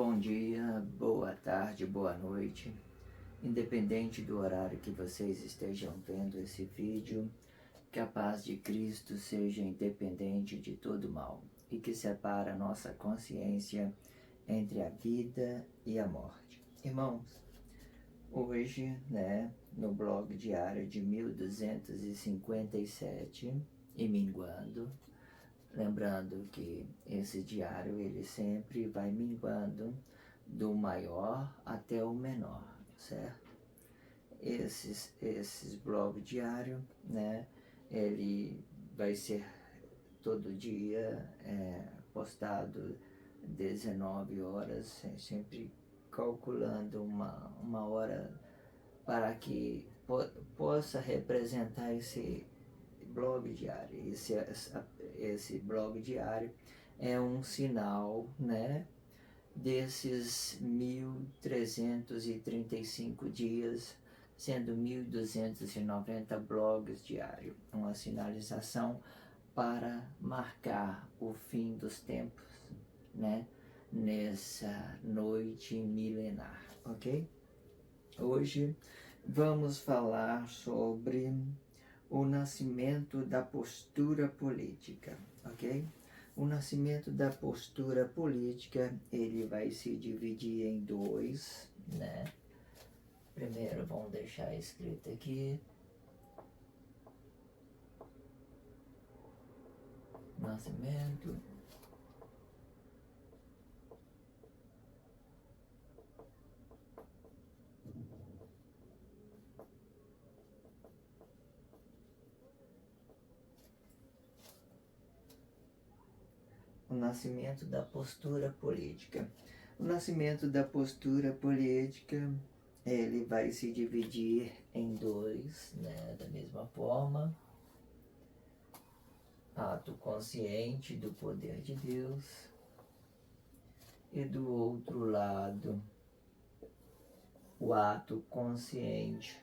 Bom dia, boa tarde, boa noite. Independente do horário que vocês estejam vendo esse vídeo, que a paz de Cristo seja independente de todo mal e que separa a nossa consciência entre a vida e a morte. Irmãos, hoje, no blog diário de 1257 e minguando, lembrando que esse diário ele sempre vai minguando do maior até o menor, certo? Esses blog diário, ele vai ser todo dia postado 19 horas, sempre calculando uma hora para que possa representar esse blog diário. Esse blog diário é um sinal, desses 1335 dias, sendo 1290 blogs diários, uma sinalização para marcar o fim dos tempos, nessa noite milenar, ok? Hoje vamos falar sobre o nascimento da postura política, ok? O nascimento da postura política, ele vai se dividir em dois, Primeiro, vamos deixar escrito aqui. Nascimento da postura política. O nascimento da postura política, ele vai se dividir em dois, da mesma forma. Ato consciente do poder de Deus e do outro lado, o ato consciente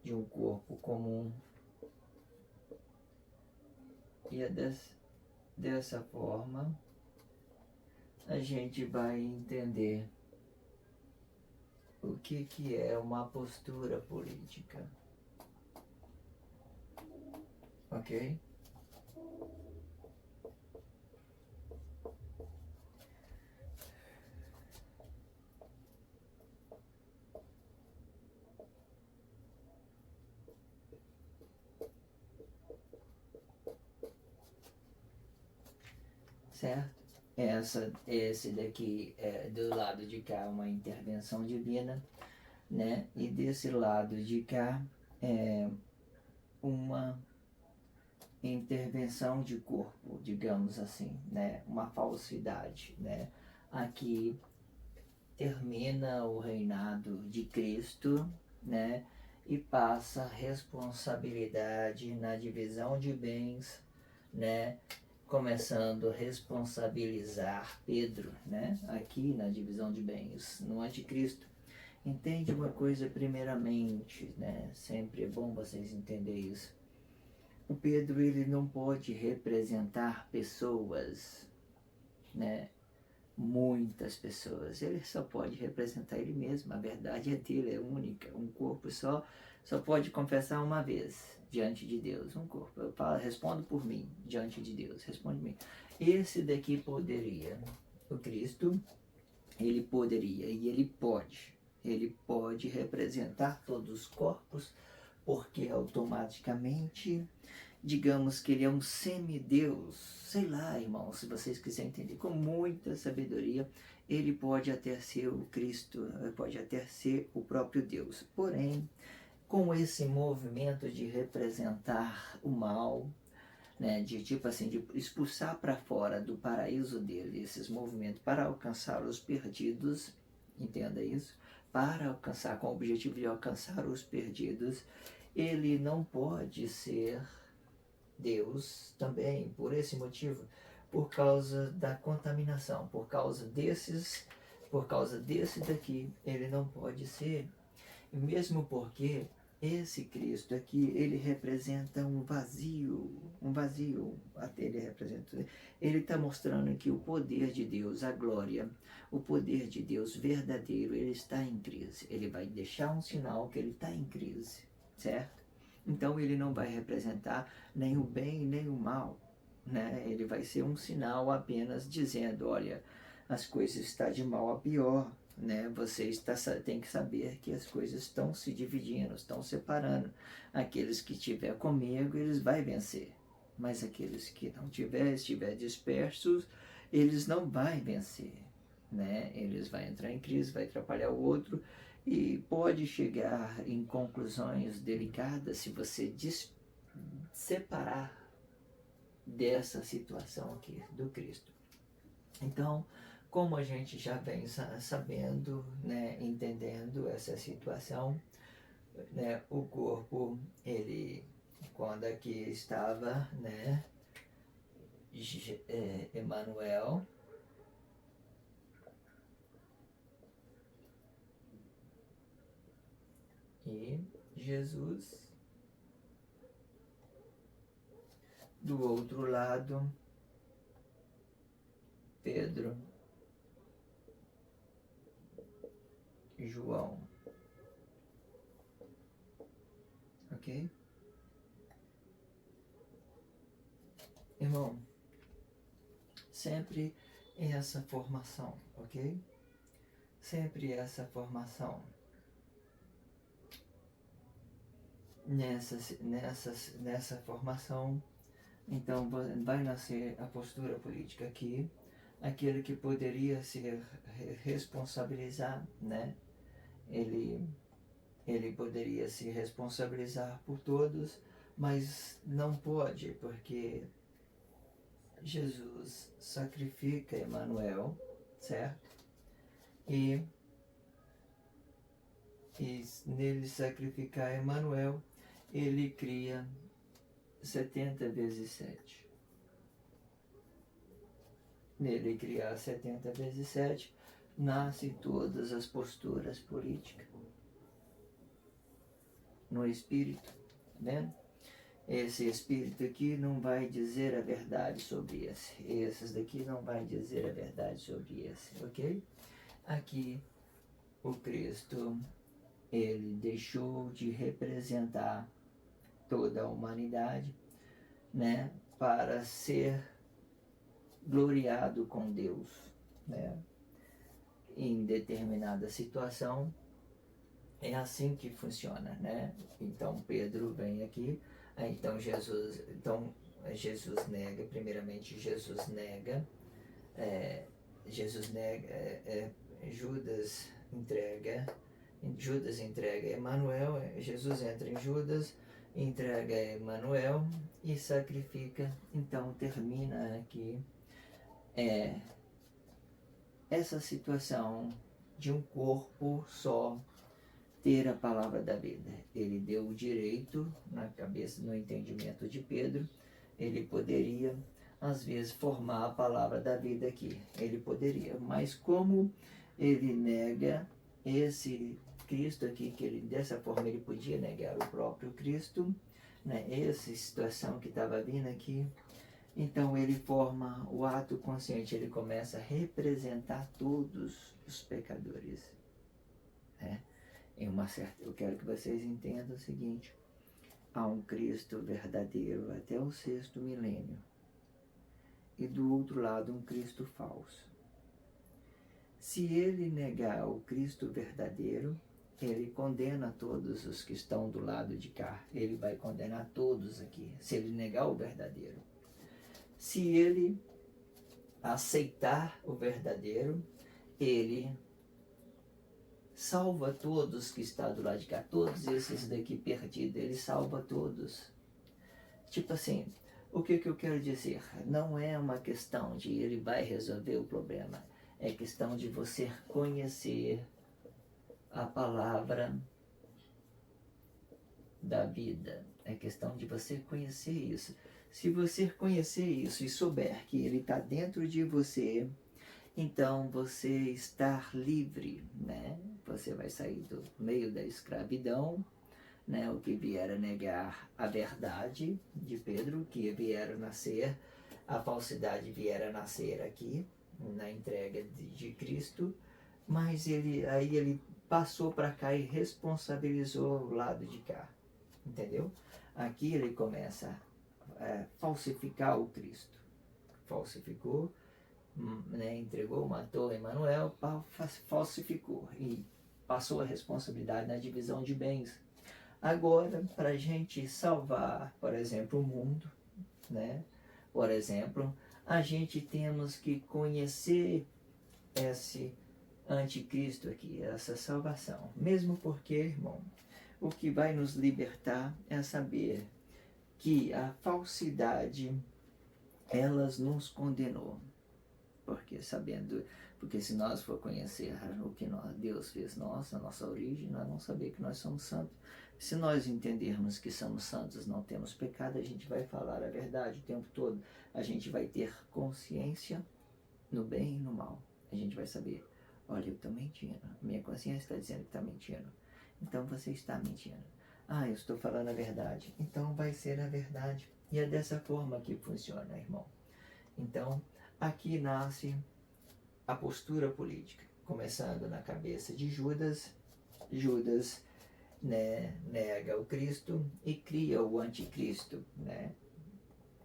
de um corpo comum. E é dessa forma a gente vai entender o que é uma postura política, ok? Certo? Esse daqui é do lado de cá uma intervenção divina, e desse lado de cá é uma intervenção de corpo, digamos assim, uma falsidade, Aqui termina o reinado de Cristo, e passa a responsabilidade na divisão de bens, começando a responsabilizar Pedro, aqui na divisão de bens, no anticristo. Entende uma coisa primeiramente, sempre é bom vocês entenderem isso. O Pedro, ele não pode representar pessoas, muitas pessoas. Ele só pode representar ele mesmo. A verdade é dele, é única. Um corpo só pode confessar uma vez diante de Deus. Um corpo. Eu respondo por mim diante de Deus. Responde mim. Esse daqui poderia. O Cristo, ele poderia e ele pode. Ele pode representar todos os corpos, porque automaticamente, digamos que ele é um semideus, sei lá, irmãos, se vocês quiserem entender, com muita sabedoria, ele pode até ser o Cristo, pode até ser o próprio Deus. Porém, com esse movimento de representar o mal, de tipo assim, de expulsar para fora do paraíso dele, esses movimentos para alcançar os perdidos, entenda isso, para alcançar, com o objetivo de alcançar os perdidos, ele não pode ser Deus também, por esse motivo, por causa da contaminação, por causa desse daqui, ele não pode ser, mesmo porque esse Cristo aqui, ele representa um vazio, até ele representa, ele está mostrando que o poder de Deus, a glória, o poder de Deus verdadeiro, ele está em crise, ele vai deixar um sinal que ele está em crise, certo? Então ele não vai representar nem o bem nem o mal, né? Ele vai ser um sinal apenas dizendo, olha, as coisas estão de mal a pior, né? Tem que saber que as coisas estão se dividindo, estão separando. Aqueles que estiver comigo, eles vão vencer. Mas aqueles que não estiver dispersos, eles não vão vencer, né? Eles vão entrar em crise, vai atrapalhar o outro e pode chegar em conclusões delicadas se você separar dessa situação aqui do Cristo. Então, como a gente já vem sabendo, né, entendendo essa situação, né, o corpo, ele, quando aqui estava, né, Emmanuel, e Jesus, do outro lado, Pedro e João. Ok? Irmão, sempre essa formação, ok? Sempre essa formação. Nessa formação, então vai nascer a postura política aqui, aquele que poderia se responsabilizar, né? Ele poderia se responsabilizar por todos, mas não pode, porque Jesus sacrifica Emmanuel, certo? E nele sacrificar Emmanuel, ele cria 70 vezes 7. Nele criar 70 vezes 7, nascem todas as posturas políticas. No espírito, tá vendo? Esse espírito aqui não vai dizer a verdade sobre esse. Esses daqui não vai dizer a verdade sobre esse, ok? Aqui, o Cristo, ele deixou de representar toda a humanidade, né, para ser gloriado com Deus, né? Em determinada situação, é assim que funciona, né? Então Pedro vem aqui, então Jesus nega, primeiramente Jesus nega, Judas entrega Emmanuel, Jesus entra em Judas, entrega Emmanuel e sacrifica. Então termina aqui essa situação de um corpo só ter a palavra da vida. Ele deu o direito na cabeça, no entendimento de Pedro, ele poderia às vezes formar a palavra da vida aqui, ele poderia, mas como ele nega esse Cristo aqui, que ele, dessa forma ele podia negar o próprio Cristo, né? Essa situação que estava vindo aqui, então ele forma o ato consciente, ele começa a representar todos os pecadores, né? Eu quero que vocês entendam o seguinte: há um Cristo verdadeiro até o 6º milênio, e do outro lado um Cristo falso. Se ele negar o Cristo verdadeiro, ele condena todos os que estão do lado de cá. Ele vai condenar todos aqui, se ele negar o verdadeiro. Se ele aceitar o verdadeiro, ele salva todos que estão do lado de cá. Todos esses daqui perdidos, ele salva todos. Tipo assim, o que eu quero dizer? Não é uma questão de ele vai resolver o problema. É questão de você conhecer a palavra da vida. É questão de você conhecer isso. Se você conhecer isso e souber que ele está dentro de você, então você está livre, né? Você vai sair do meio da escravidão né, o que viera negar a verdade de Pedro, que viera nascer, a falsidade viera nascer aqui, na entrega de Cristo, mas aí ele passou para cá e responsabilizou o lado de cá, entendeu? Aqui ele começa a falsificar o Cristo, falsificou, né, entregou, matou Emanuel, falsificou e passou a responsabilidade na divisão de bens. Agora, para a gente salvar, por exemplo, o mundo, né? Por exemplo, a gente temos que conhecer esse anticristo aqui, essa salvação. Mesmo porque, irmão, o que vai nos libertar é saber que a falsidade, elas nos condenou. Porque se nós for conhecer o que Deus fez a nossa origem, nós vamos saber que nós somos santos. Se nós entendermos que somos santos, não temos pecado, a gente vai falar a verdade o tempo todo. A gente vai ter consciência no bem e no mal. A gente vai saber, olha, eu estou mentindo. Minha consciência está dizendo que está mentindo. Então você está mentindo. Eu estou falando a verdade. Então vai ser a verdade. E é dessa forma que funciona, irmão. Então, aqui nasce a postura política, começando na cabeça de Judas. Judas, né, nega o Cristo e cria o anticristo, né?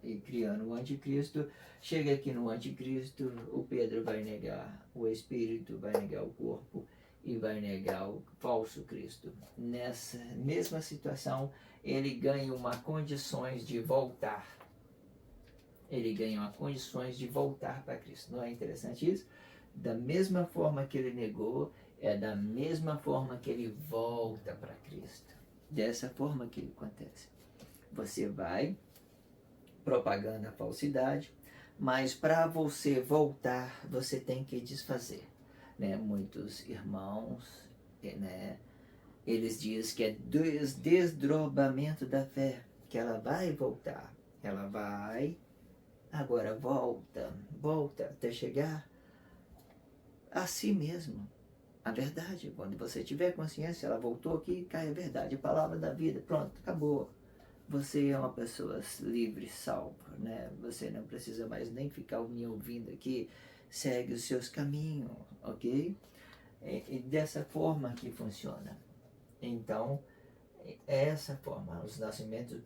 E criando o anticristo, chega aqui no anticristo, o Pedro vai negar o Espírito, vai negar o corpo e vai negar o falso Cristo. Nessa mesma situação, ele ganha uma condições de voltar. Ele ganha uma condições de voltar para Cristo. Não é interessante isso? Da mesma forma que ele negou, é da mesma forma que ele volta para Cristo. Dessa forma que acontece. Você vai propagando a falsidade, mas para você voltar, você tem que desfazer. Né? Muitos irmãos, né, eles dizem que é desdobramento da fé, que ela vai voltar. Ela vai, agora volta até chegar a si mesmo. A verdade, quando você tiver consciência, ela voltou aqui, cai a verdade, a palavra da vida, pronto, acabou. Você é uma pessoa livre, salva, né? Você não precisa mais nem ficar me ouvindo aqui, segue os seus caminhos, ok? E dessa forma que funciona. Então, é essa forma, os nascimentos,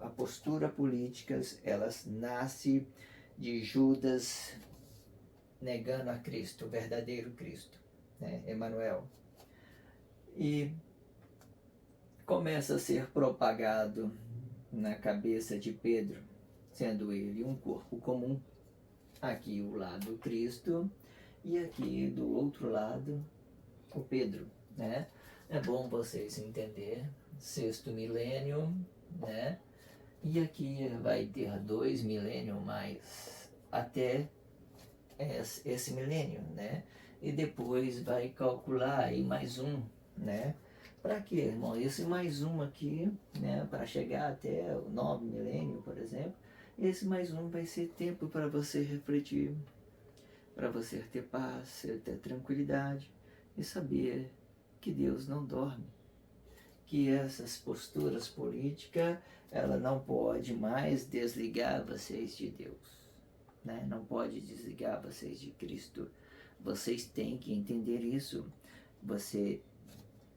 a postura políticas, elas nascem de Judas negando a Cristo, o verdadeiro Cristo, né? Emanuel. E começa a ser propagado na cabeça de Pedro, sendo ele um corpo comum. Aqui o lado Cristo e aqui do outro lado o Pedro, né? É bom vocês entenderem, 6º milênio, né? E aqui vai ter 2 milênios mais até esse milênio, né? E depois vai calcular aí mais um, né? Para quê, irmão? Esse mais um aqui, né? Para chegar até o 9 milênio, por exemplo, esse mais um vai ser tempo para você refletir, para você ter paz, ter tranquilidade e saber que Deus não dorme, que essas posturas políticas, ela não pode mais desligar vocês de Deus, né? Não pode desligar vocês de Cristo. Vocês têm que entender isso. Você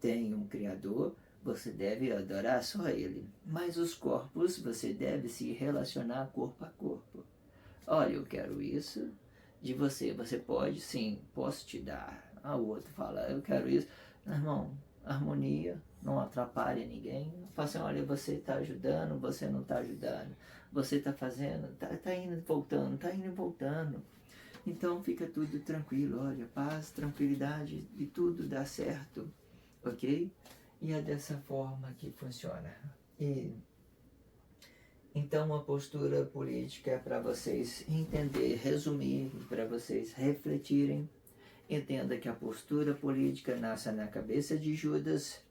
tem um Criador, você deve adorar só Ele. Mas os corpos, você deve se relacionar corpo a corpo. Olha, eu quero isso de você. Você pode, sim, posso te dar. O outro fala, eu quero isso. Irmão, harmonia, não atrapalha ninguém. Fala assim, olha, você está ajudando, você não está ajudando. Você está fazendo, está indo e voltando. Então fica tudo tranquilo, olha, paz, tranquilidade e tudo dá certo, ok? E é dessa forma que funciona. E então a postura política é para vocês entender, resumir, para vocês refletirem. Entenda que a postura política nasce na cabeça de Judas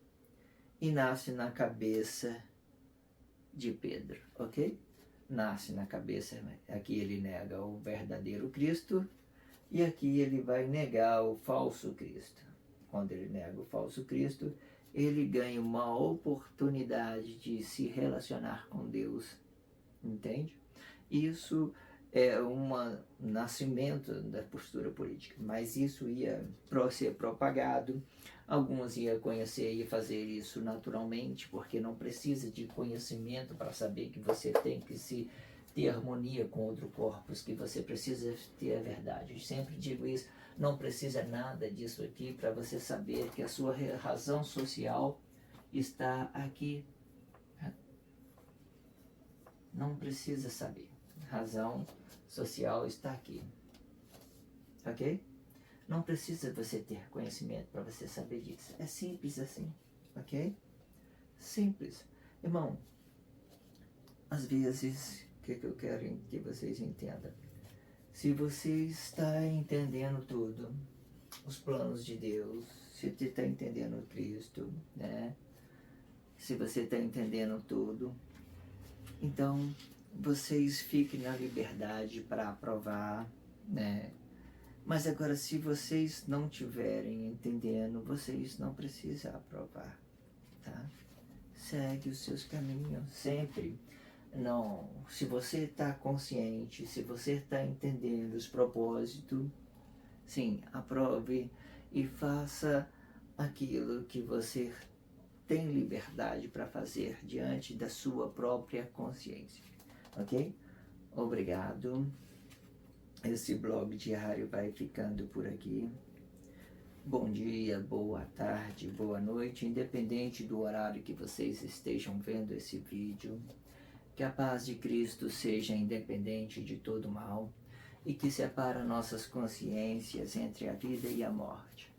e nasce na cabeça de Pedro, ok? Nasce na cabeça, aqui ele nega o verdadeiro Cristo e aqui ele vai negar o falso Cristo. Quando ele nega o falso Cristo, ele ganha uma oportunidade de se relacionar com Deus, entende? Isso é um nascimento da postura política, mas isso ia ser propagado, alguns iam conhecer e fazer isso naturalmente, porque não precisa de conhecimento para saber que você tem que se ter harmonia com outro corpus, que você precisa ter a verdade. Eu sempre digo isso, não precisa nada disso aqui para você saber que a sua razão social está aqui. Não precisa saber. Razão social está aqui. Ok? Não precisa você ter conhecimento para você saber disso. É simples assim. Ok? Simples. Irmão, às vezes, o que eu quero que vocês entendam? Se você está entendendo tudo, os planos de Deus, se você está entendendo Cristo, né? Se você está entendendo tudo, então vocês fiquem na liberdade para aprovar, né? Mas agora, se vocês não estiverem entendendo, vocês não precisam aprovar, tá? Segue os seus caminhos, sempre. Não, se você está consciente, se você está entendendo os propósitos, sim, aprove e faça aquilo que você tem liberdade para fazer diante da sua própria consciência, ok? Obrigado. Esse blog diário vai ficando por aqui. Bom dia, boa tarde, boa noite, independente do horário que vocês estejam vendo esse vídeo. Que a paz de Cristo seja independente de todo mal e que separa nossas consciências entre a vida e a morte.